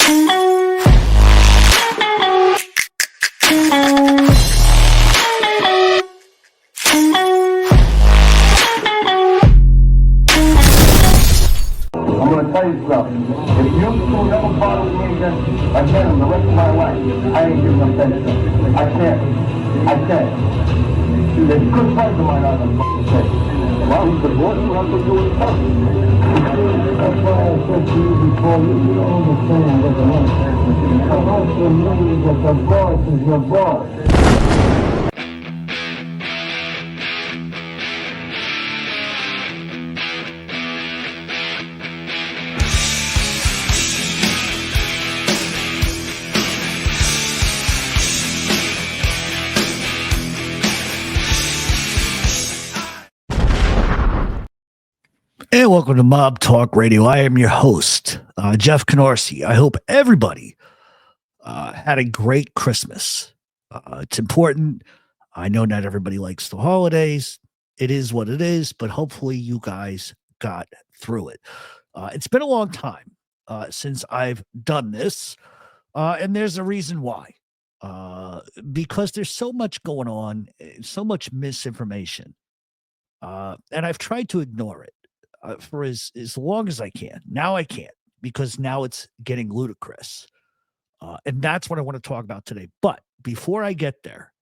I'm going to tell you something. If you two never bother me again the rest of my life, I ain't giving up that. I can't. There's good friends of mine out on the say. Well, he's divorced, we'll have to do it tough. That's why I said to you before, you don't understand what the money is. The most of me that the boss is your boss. Hey, welcome to Mob Talk Radio. I am your host, Jeff Canarsie. I hope everybody had a great Christmas. It's important. I know not everybody likes the holidays. It is what it is, but hopefully you guys got through it. It's been a long time since I've done this, and there's a reason why. Because there's so much going on, so much misinformation, and I've tried to ignore it. For as long as I can. Now I can't, because now it's getting ludicrous. And that's what I want to talk about today. But before I get there,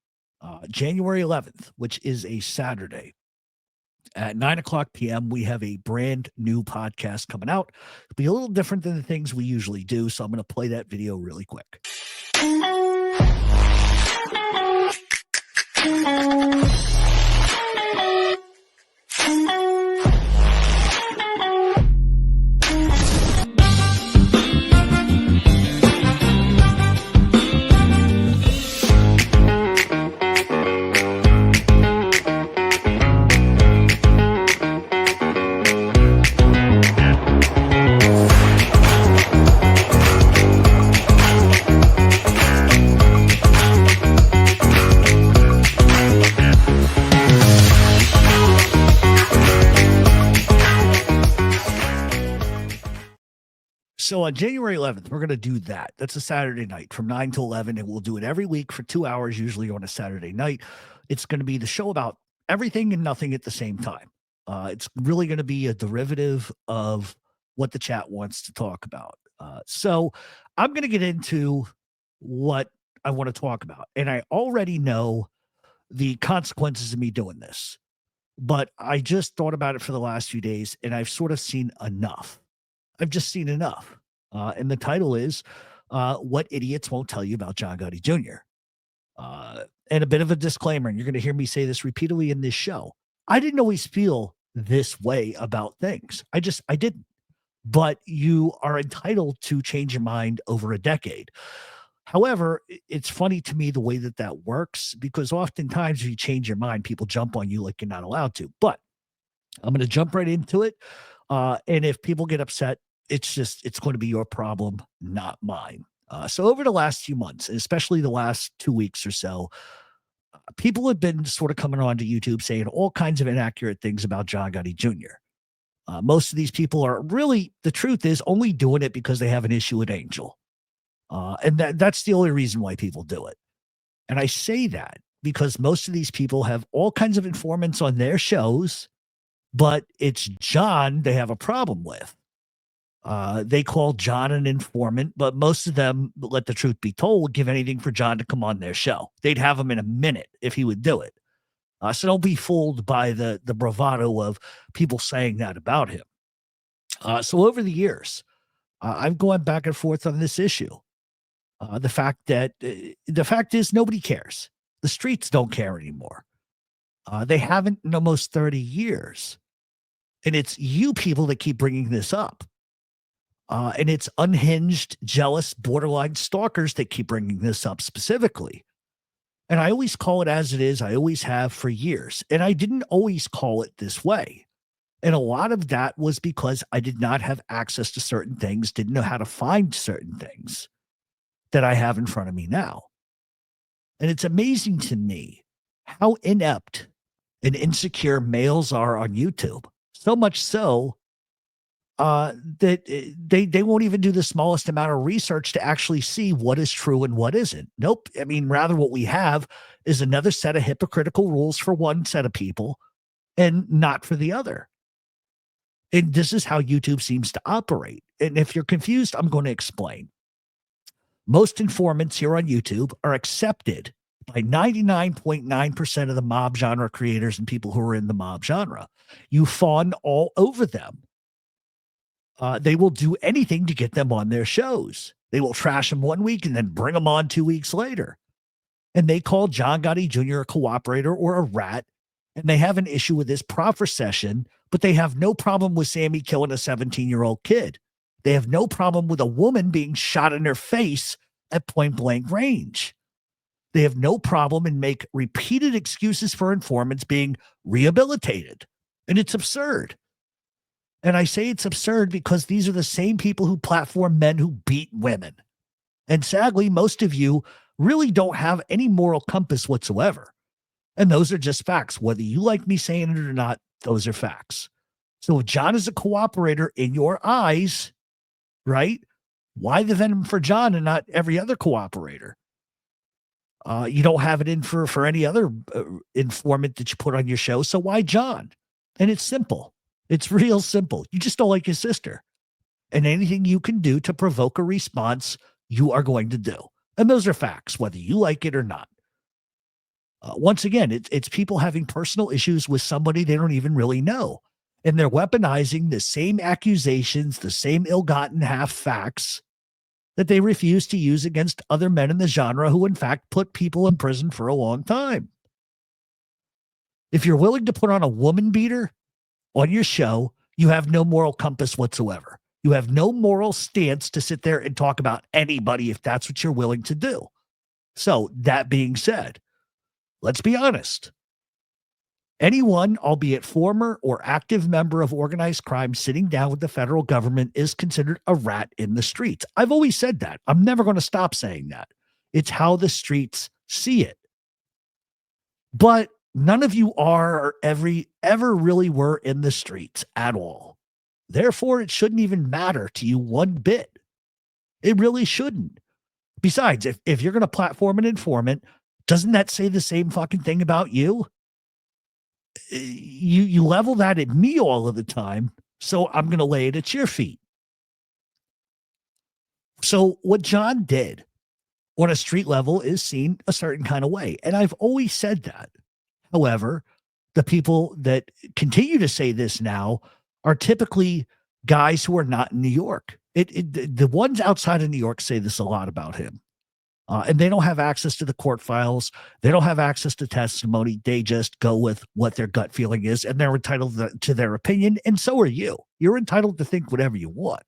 January 11th, which is a Saturday, at 9 o'clock p.m., we have a brand new podcast coming out. It'll be a little different than the things we usually do, so I'm going to play that video really quick. So on January 11th, we're going to do that. That's a Saturday night from 9 to 11, and we'll do it every week for 2 hours, usually on a Saturday night. It's going to be the show about everything and nothing at the same time. It's really going to be a derivative of what the chat wants to talk about. So I'm going to get into what I want to talk about. And I already know the consequences of me doing this, but I just thought about it for the last few days, and I've sort of seen enough. I've just seen enough. And the title is What Idiots Won't Tell You About John Gotti Jr. And a bit of a disclaimer, and you're going to hear me say this repeatedly in this show. I didn't always feel this way about things. I didn't. But you are entitled to change your mind over a decade. However, it's funny to me the way that works, because oftentimes if you change your mind, people jump on you like you're not allowed to. But I'm going to jump right into it. And if people get upset, it's going to be your problem, not mine. So over the last few months, and especially the last 2 weeks or so, people have been sort of coming onto YouTube saying all kinds of inaccurate things about John Gotti Jr. Most of these people are really, the truth is, only doing it because they have an issue with Angel. And that's the only reason why people do it. And I say that because most of these people have all kinds of informants on their shows, but it's John they have a problem with. They call John an informant, but most of them, let the truth be told, would give anything for John to come on their show. They'd have him in a minute if he would do it. So don't be fooled by the bravado of people saying that about him. So over the years, I've gone back and forth on this issue. The fact is nobody cares. The streets don't care anymore. They haven't in almost 30 years. And it's you people that keep bringing this up. And it's unhinged, jealous, borderline stalkers that keep bringing this up specifically. And I always call it as it is. I always have for years. And I didn't always call it this way. And a lot of that was because I did not have access to certain things, didn't know how to find certain things that I have in front of me now. And it's amazing to me how inept and insecure males are on YouTube. So much so They won't even do the smallest amount of research to actually see what is true and what isn't. Nope. I mean, rather what we have is another set of hypocritical rules for one set of people and not for the other. And this is how YouTube seems to operate. And if you're confused, I'm going to explain. Most informants here on YouTube are accepted by 99.9% of the mob genre creators and people who are in the mob genre. You fawn all over them. They will do anything to get them on their shows. They will trash them 1 week and then bring them on 2 weeks later. And they call John Gotti Jr. a cooperator or a rat. And they have an issue with this proffer session, but they have no problem with Sammy killing a 17-year-old kid. They have no problem with a woman being shot in her face at point blank range. They have no problem and make repeated excuses for informants being rehabilitated. And it's absurd. And I say it's absurd because these are the same people who platform men who beat women. And sadly, most of you really don't have any moral compass whatsoever. And those are just facts. Whether you like me saying it or not, those are facts. So if John is a cooperator in your eyes, right? Why the venom for John and not every other cooperator? You don't have it in for any other informant that you put on your show. So why John? And it's simple. It's real simple. You just don't like his sister. And anything you can do to provoke a response, you are going to do. And those are facts, whether you like it or not. Once again, it's people having personal issues with somebody they don't even really know. And they're weaponizing the same accusations, the same ill-gotten half facts that they refuse to use against other men in the genre who, in fact, put people in prison for a long time. If you're willing to put on a woman beater on your show, you have no moral compass whatsoever. You have no moral stance to sit there and talk about anybody if that's what you're willing to do. So that being said, let's be honest. Anyone, albeit former or active member of organized crime, sitting down with the federal government is considered a rat in the streets. I've always said that. I'm never going to stop saying that. It's how the streets see it. But none of you are or ever really were in the streets at all. Therefore, it shouldn't even matter to you one bit. It really shouldn't. Besides, if you're going to platform an informant, doesn't that say the same fucking thing about you? You level that at me all of the time, so I'm going to lay it at your feet. So what John did on a street level is seen a certain kind of way, and I've always said that. However, the people that continue to say this now are typically guys who are not in New York. The ones outside of New York say this a lot about him. And they don't have access to the court files. They don't have access to testimony. They just go with what their gut feeling is, and they're entitled to their opinion. And so are you. You're entitled to think whatever you want.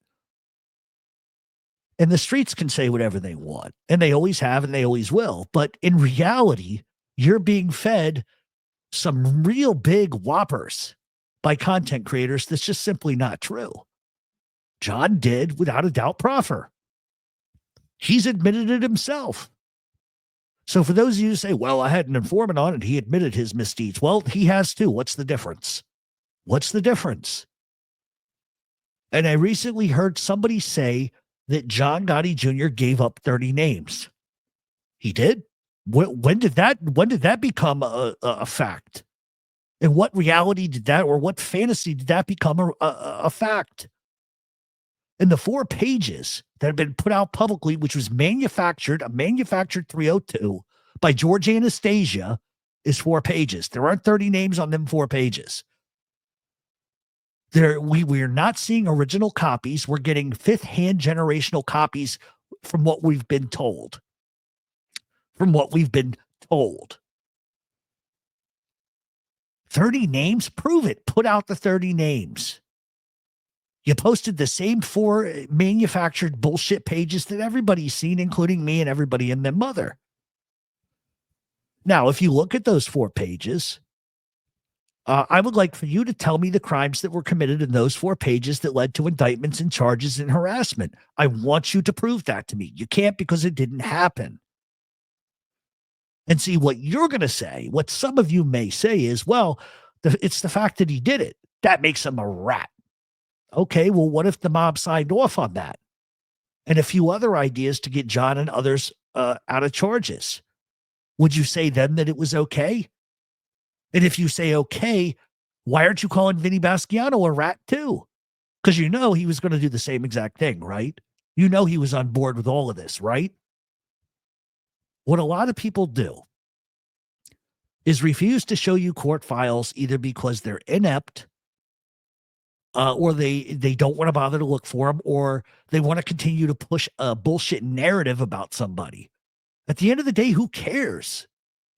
And the streets can say whatever they want, and they always have, and they always will. But in reality, you're being fed some real big whoppers by content creators. That's just simply not true. John did, without a doubt, proffer. He's admitted it himself. So for those of you who say, well, I had an informant on and he admitted his misdeeds. Well, he has too. What's the difference? What's the difference? And I recently heard somebody say that John Gotti Jr. gave up 30 names. He did? When did that become a fact? And what reality did that, or what fantasy did that become a fact? In the 4 pages that have been put out publicly, which was manufactured 302 by George Anastasia, is 4 pages. There aren't 30 names on them 4 pages. We're not seeing original copies. We're getting 5th-hand generational copies from what we've been told. 30 names? Prove it. Put out the 30 names. You posted the same 4 manufactured bullshit pages that everybody's seen, including me and everybody and their mother. Now, if you look at those 4 pages, I would like for you to tell me the crimes that were committed in those 4 pages that led to indictments and charges and harassment. I want you to prove that to me. You can't, because it didn't happen. And see, what you're going to say, what some of you may say is, well, it's the fact that he did it. That makes him a rat. Okay, well, what if the mob signed off on that? And a few other ideas to get John and others out of charges. Would you say then that it was okay? And if you say okay, why aren't you calling Vinny Basquiano a rat too? Because you know he was going to do the same exact thing, right? You know he was on board with all of this, right? What a lot of people do is refuse to show you court files either because they're inept, or they don't want to bother to look for them, or they want to continue to push a bullshit narrative about somebody. At the end of the day, who cares?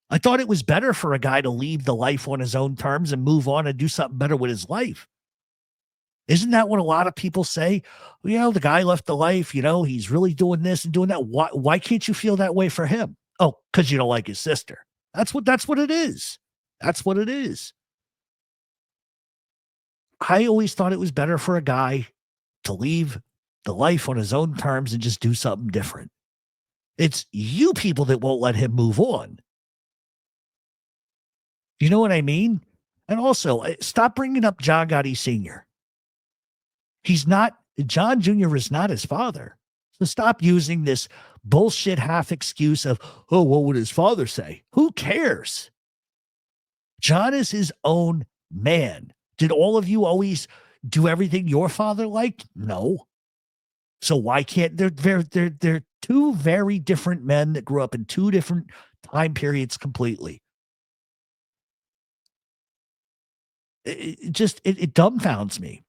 I thought it was better for a guy to leave the life on his own terms and move on and do something better with his life. Isn't that what a lot of people say? Well, the guy left the life, he's really doing this and doing that. Why can't you feel that way for him? Oh, because you don't like his sister. That's what it is. That's what it is. I always thought it was better for a guy to leave the life on his own terms and just do something different. It's you people that won't let him move on. You know what I mean? And also, stop bringing up John Gotti Sr. John Jr. is not his father. So stop using this bullshit half excuse of, oh, what would his father say? Who cares? John is his own man. Did all of you always do everything your father liked? No. So why can't they're two very different men that grew up in two different time periods completely. It dumbfounds me.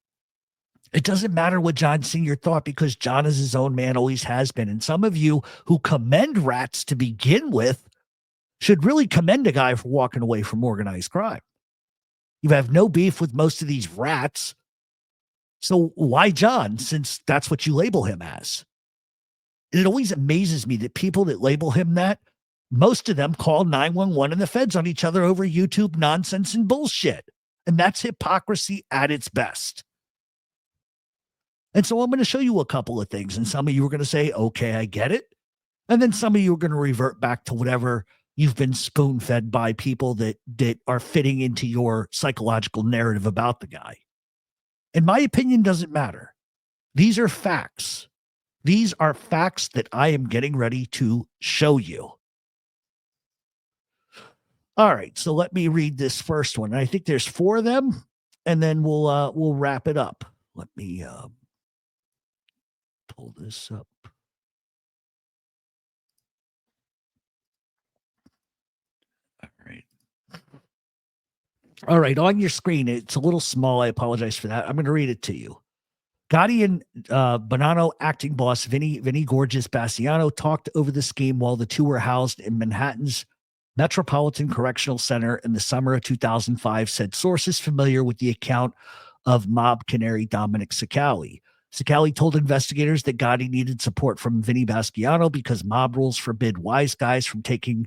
It doesn't matter what John Sr. thought because John is his own man, always has been. And some of you who commend rats to begin with should really commend a guy for walking away from organized crime. You have no beef with most of these rats. So why John, since that's what you label him as? And it always amazes me that people that label him that, most of them call 911 and the feds on each other over YouTube nonsense and bullshit. And that's hypocrisy at its best. And so I'm going to show you a couple of things. And some of you are going to say, okay, I get it. And then some of you are going to revert back to whatever you've been spoon-fed by people that are fitting into your psychological narrative about the guy. And my opinion doesn't matter. These are facts. These are facts that I am getting ready to show you. All right, so let me read this first one. I think there's 4 of them, and then we'll wrap it up. Let me pull this up. All right, on your screen, it's a little small. I apologize for that. I'm going to read it to you. Gotti and Bonanno acting boss Vinny Gorgeous Bassiano talked over the scheme while the two were housed in Manhattan's Metropolitan Correctional Center in the summer of 2005, said sources familiar with the account of mob canary Dominic Cicali. Cicali told investigators that Gotti needed support from Vinny Basquiano because mob rules forbid wise guys from talking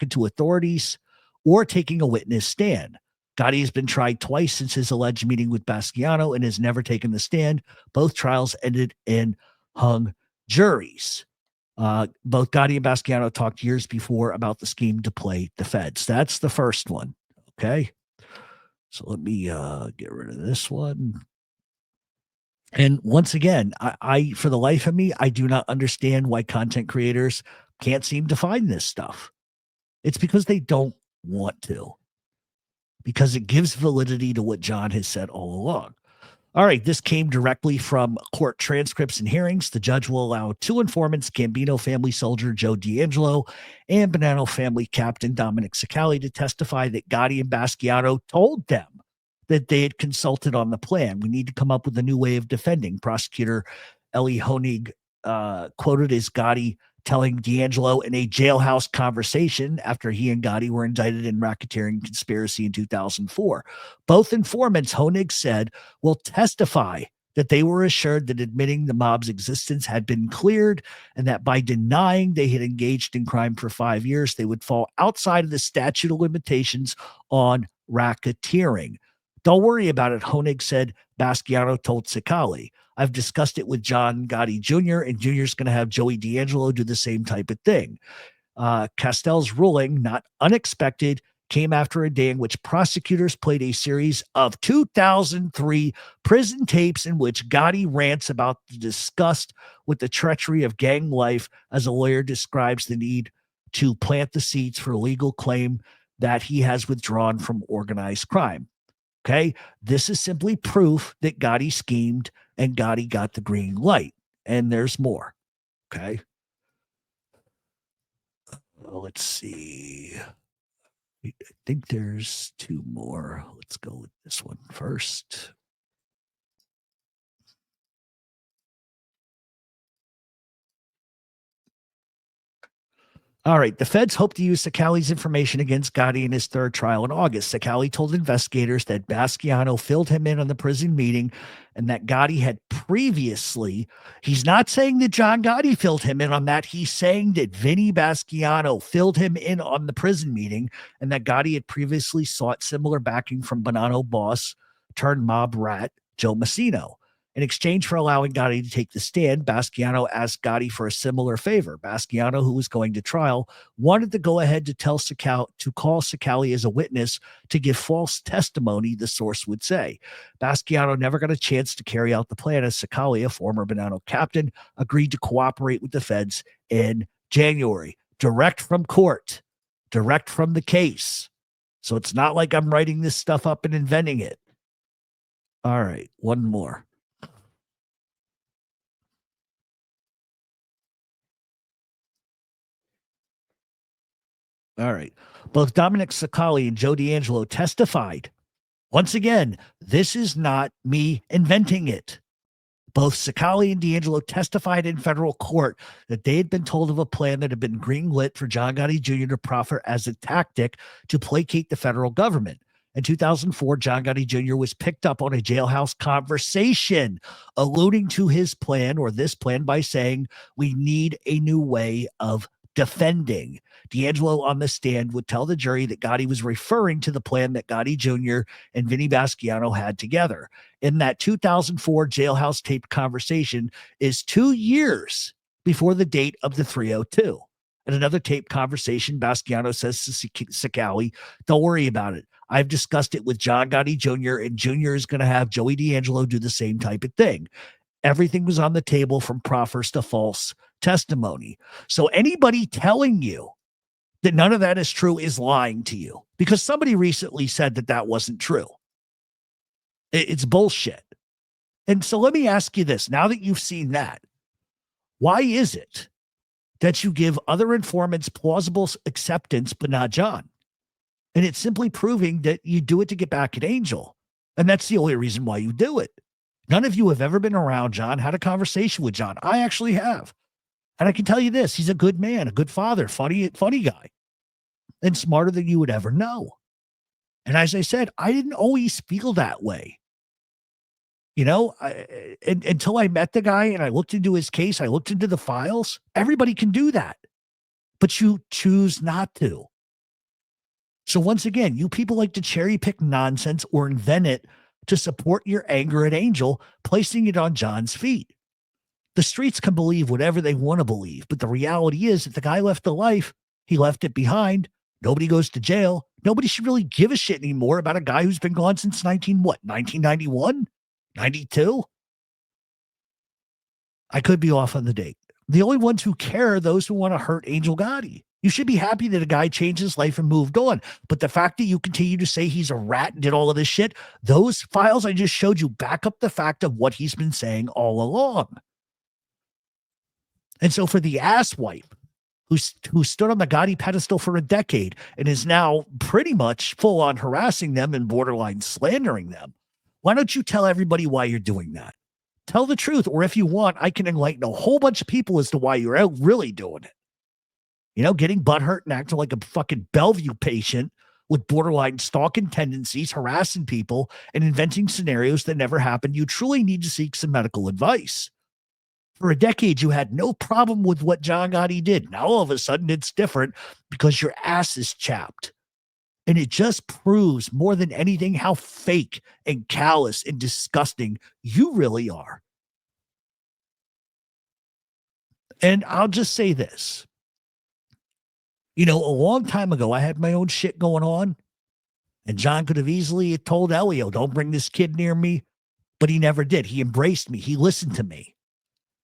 to authorities or taking a witness stand. Gotti has been tried twice since his alleged meeting with Basquiano and has never taken the stand. Both trials ended in hung juries. Both Gotti and Basquiano talked years before about the scheme to play the feds. That's the first one. Okay. So let me get rid of this one. And once again, I for the life of me, I do not understand why content creators can't seem to find this stuff. It's because they don't want to, because it gives validity to what John has said all along. All right, this came directly from court transcripts and hearings. The judge will allow 2 informants, Gambino family soldier Joe D'Angelo and Bonanno family captain Dominic Cicali, to testify that Gotti and Basquiano told them that they had consulted on the plan. We need to come up with a new way of defending. Prosecutor Ellie Honig quoted as Gotti telling D'Angelo in a jailhouse conversation after he and Gotti were indicted in racketeering conspiracy in 2004. Both informants, Honig said, will testify that they were assured that admitting the mob's existence had been cleared and that by denying they had engaged in crime for 5 years, they would fall outside of the statute of limitations on racketeering. Don't worry about it, Honig said. Basquiano told Cicali. I've discussed it with John Gotti Jr., and Jr.'s going to have Joey D'Angelo do the same type of thing. Castell's ruling, not unexpected, came after a day in which prosecutors played a series of 2003 prison tapes in which Gotti rants about the disgust with the treachery of gang life as a lawyer describes the need to plant the seeds for a legal claim that he has withdrawn from organized crime. Okay. This is simply proof that Gotti schemed and Gotti got the green light. And there's more. Okay. Let's see. I think there's two more. Let's go with this one first. All right. The feds hope to use Sakali's information against Gotti in his third trial in August. Sakali told investigators that Basciano filled him in on the prison meeting and that Gotti had previously, he's not saying that John Gotti filled him in on that. He's saying that Vinny Basciano filled him in on the prison meeting and that Gotti had previously sought similar backing from Bonanno boss turned mob rat Joe Massino. In exchange for allowing Gotti to take the stand, Basciano asked Gotti for a similar favor. Basciano, who was going to trial, wanted to go ahead to call Sakali as a witness to give false testimony, the source would say. Basciano never got a chance to carry out the plan as Sakali, a former Bonanno captain, agreed to cooperate with the feds in January. Direct from court, direct from the case. So it's not like I'm writing this stuff up and inventing it. All right, one more. All right. Both Dominic Sakali and Joe D'Angelo testified. Once again, this is not me inventing it. Both Sakali and D'Angelo testified in federal court that they had been told of a plan that had been greenlit for John Gotti Jr. to proffer as a tactic to placate the federal government. In 2004, John Gotti Jr. was picked up on a jailhouse conversation alluding to his plan or this plan by saying, we need a new way of defending. D'Angelo on the stand would tell the jury that Gotti was referring to the plan that Gotti Jr. and Vinny Basciano had together. In that 2004 jailhouse tape conversation is 2 years before the date of the 302. In another tape conversation, Basciano says to Sakali, don't worry about it. I've discussed it with John Gotti Jr., and Jr. is going to have Joey D'Angelo do the same type of thing. Everything was on the table from proffers to false testimony. So anybody telling you that none of that is true is lying to you, because somebody recently said that that wasn't true. It's bullshit. And so let me ask you this. Now that you've seen that, why is it that you give other informants plausible acceptance, but not John? And it's simply proving that you do it to get back at Angel. And that's the only reason why you do it. None of you have ever been around John, had a conversation with John. I actually have. And I can tell you this, he's a good man, a good father, funny guy, and smarter than you would ever know. And as I said, I didn't always feel that way. You know, until I met the guy and I looked into his case, I looked into the files. Everybody can do that, but you choose not to. So once again, you people like to cherry pick nonsense or invent it to support your anger at Angel, placing it on John's feet. The streets can believe whatever they want to believe, but the reality is that the guy left the life, he left it behind. Nobody goes to jail. Nobody should really give a shit anymore about a guy who's been gone since 1991, 92? I could be off on the date. The only ones who care are those who want to hurt Angel Gotti. You should be happy that a guy changed his life and moved on. But the fact that you continue to say he's a rat and did all of this shit, those files I just showed you back up the fact of what he's been saying all along. And so for the asswipe who stood on the Gotti pedestal for a decade and is now pretty much full on harassing them and borderline slandering them, why don't you tell everybody why you're doing that? Tell the truth. Or if you want, I can enlighten a whole bunch of people as to why you're really doing it. You know, getting butthurt and acting like a fucking Bellevue patient with borderline stalking tendencies, harassing people, and inventing scenarios that never happened. You truly need to seek some medical advice. For a decade, you had no problem with what John Gotti did. Now, all of a sudden, it's different because your ass is chapped. And it just proves more than anything how fake and callous and disgusting you really are. And I'll just say this. You know, a long time ago, I had my own shit going on, and John could have easily told Elio, don't bring this kid near me, but he never did. He embraced me. He listened to me.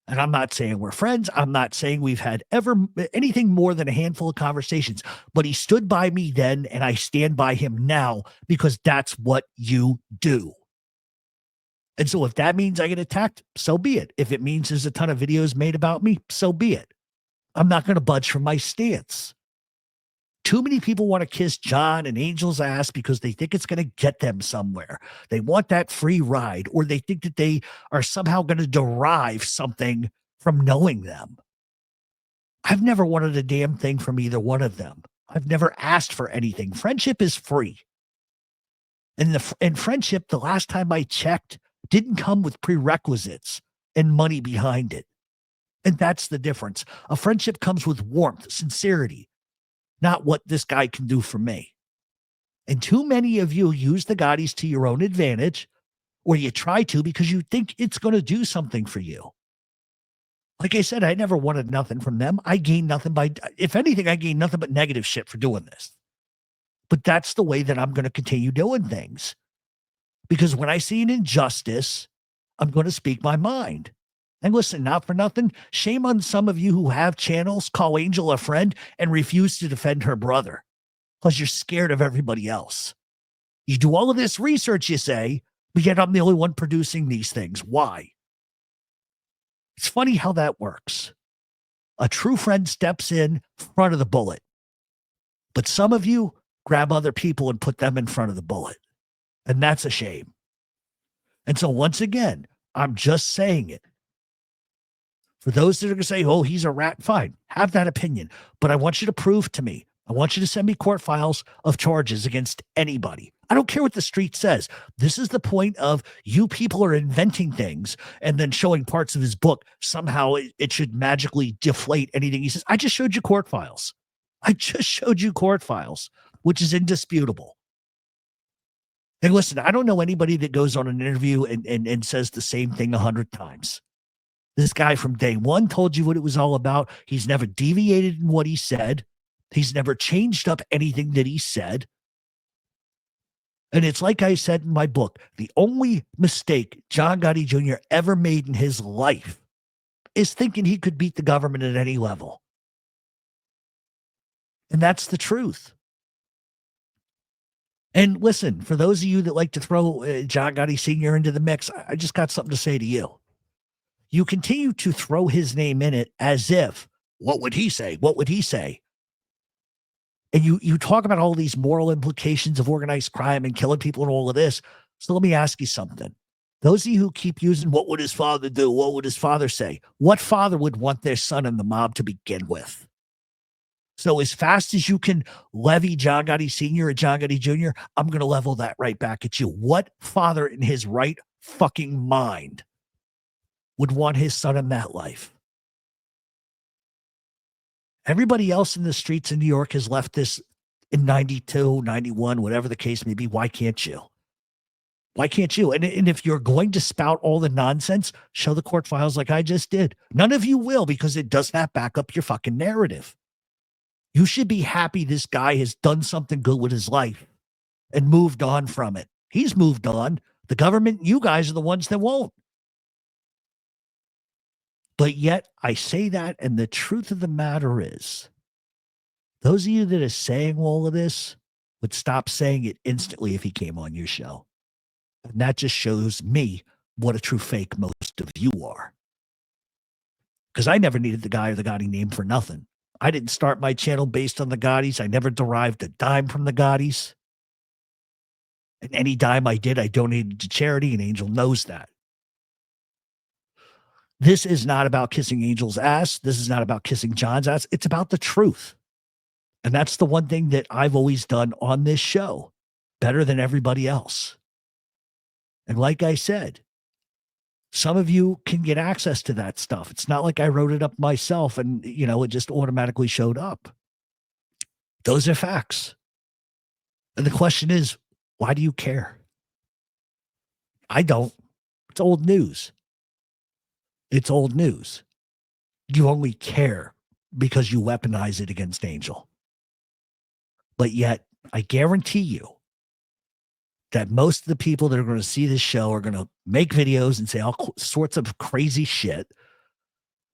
And I'm not saying we're friends. I'm not saying we've had ever anything more than a handful of conversations, but he stood by me then, and I stand by him now because that's what you do. And so if that means I get attacked, so be it. If it means there's a ton of videos made about me, so be it. I'm not going to budge from my stance. Too many people want to kiss John and Angel's ass because they think it's going to get them somewhere. They want that free ride, or they think that they are somehow going to derive something from knowing them. I've never wanted a damn thing from either one of them. I've never asked for anything. Friendship is free. And friendship, the last time I checked, didn't come with prerequisites and money behind it. And that's the difference. A friendship comes with warmth, sincerity, not what this guy can do for me. And too many of you use the Gottis to your own advantage, or you try to because you think it's going to do something for you. Like I said, I never wanted nothing from them. I gained nothing if anything, I gained nothing but negative shit for doing this. But that's the way that I'm going to continue doing things. Because when I see an injustice, I'm going to speak my mind. And listen, not for nothing, shame on some of you who have channels, call Angel a friend, and refuse to defend her brother because you're scared of everybody else. You do all of this research, you say, but yet I'm the only one producing these things. Why? It's funny how that works. A true friend steps in front of the bullet, but some of you grab other people and put them in front of the bullet, and that's a shame. And so once again, I'm just saying it. For those that are going to say, oh, he's a rat, fine, have that opinion. But I want you to prove to me, I want you to send me court files of charges against anybody. I don't care what the street says. This is the point of you people are inventing things and then showing parts of his book. Somehow it should magically deflate anything he says. I just showed you court files. Which is indisputable. And listen, I don't know anybody that goes on an interview and says the same thing 100 times. This guy from day one told you what it was all about. He's never deviated in what he said. He's never changed up anything that he said. And it's like I said in my book, the only mistake John Gotti Jr. ever made in his life is thinking he could beat the government at any level. And that's the truth. And listen, for those of you that like to throw John Gotti Sr. into the mix, I just got something to say to you. You continue to throw his name in it as if, what would he say? What would he say? And you talk about all these moral implications of organized crime and killing people and all of this. So let me ask you something. Those of you who keep using, what would his father do? What would his father say? What father would want their son in the mob to begin with? So as fast as you can levy John Gotti Sr. and John Gotti Jr., I'm going to level that right back at you. What father in his right fucking mind would want his son in that life? Everybody else in the streets in New York has left this in 92, 91, whatever the case may be. Why can't you? Why can't you? And if you're going to spout all the nonsense, show the court files like I just did. None of you will, because it does not back up your fucking narrative. You should be happy this guy has done something good with his life and moved on from it. He's moved on. The government, you guys are the ones that won't. But yet I say that, and the truth of the matter is, those of you that are saying all of this would stop saying it instantly if he came on your show. And that just shows me what a true fake most of you are. Because I never needed the guy or the Gotti name for nothing. I didn't start my channel based on the Gottis. I never derived a dime from the Gottis. And any dime I did, I donated to charity, and Angel knows that. This is not about kissing Angel's ass. This is not about kissing John's ass. It's about the truth. And that's the one thing that I've always done on this show better than everybody else. And like I said, some of you can get access to that stuff. It's not like I wrote it up myself and, it just automatically showed up. Those are facts. And the question is, why do you care? I don't. It's old news. It's old news. You only care because you weaponize it against Angel. But yet, I guarantee you that most of the people that are going to see this show are going to make videos and say all sorts of crazy shit,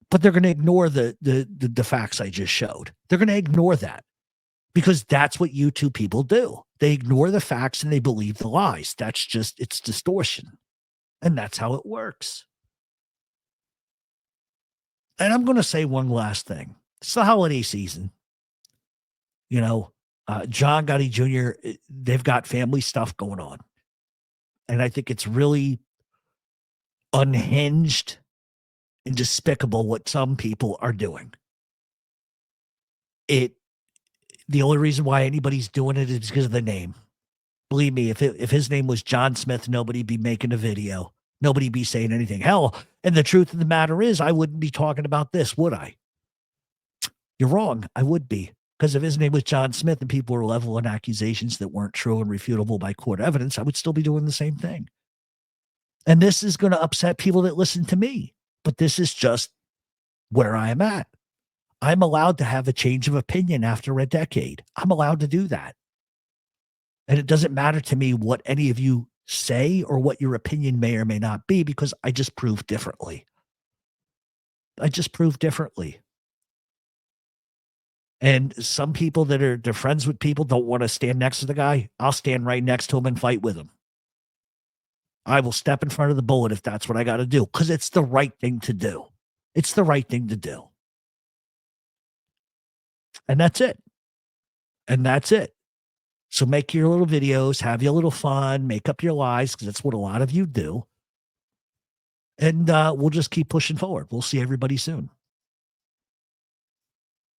but they're going to ignore the facts I just showed. They're going to ignore that because that's what YouTube people do. They ignore the facts and they believe the lies. That's just, it's distortion. And that's how it works. And I'm going to say one last thing. It's the holiday season. You know, John Gotti Jr., they've got family stuff going on. And I think it's really unhinged and despicable what some people are doing. The only reason why anybody's doing it is because of the name. Believe me, if his name was John Smith, nobody'd be making a video. Nobody'd be saying anything. Hell, and the truth of the matter is, I wouldn't be talking about this, would I? You're wrong. I would be. Because if his name was John Smith and people were leveling accusations that weren't true and refutable by court evidence, I would still be doing the same thing. And this is going to upset people that listen to me. But this is just where I am at. I'm allowed to have a change of opinion after a decade. I'm allowed to do that. And it doesn't matter to me what any of you say or what your opinion may or may not be, because I just prove differently. I just prove differently. And some people they're friends with people don't want to stand next to the guy. I'll stand right next to him and fight with him. I will step in front of the bullet if that's what I got to do, because it's the right thing to do. It's the right thing to do. And that's it. And that's it. So make your little videos, have your little fun, make up your lies, because that's what a lot of you do. And we'll just keep pushing forward. We'll see everybody soon.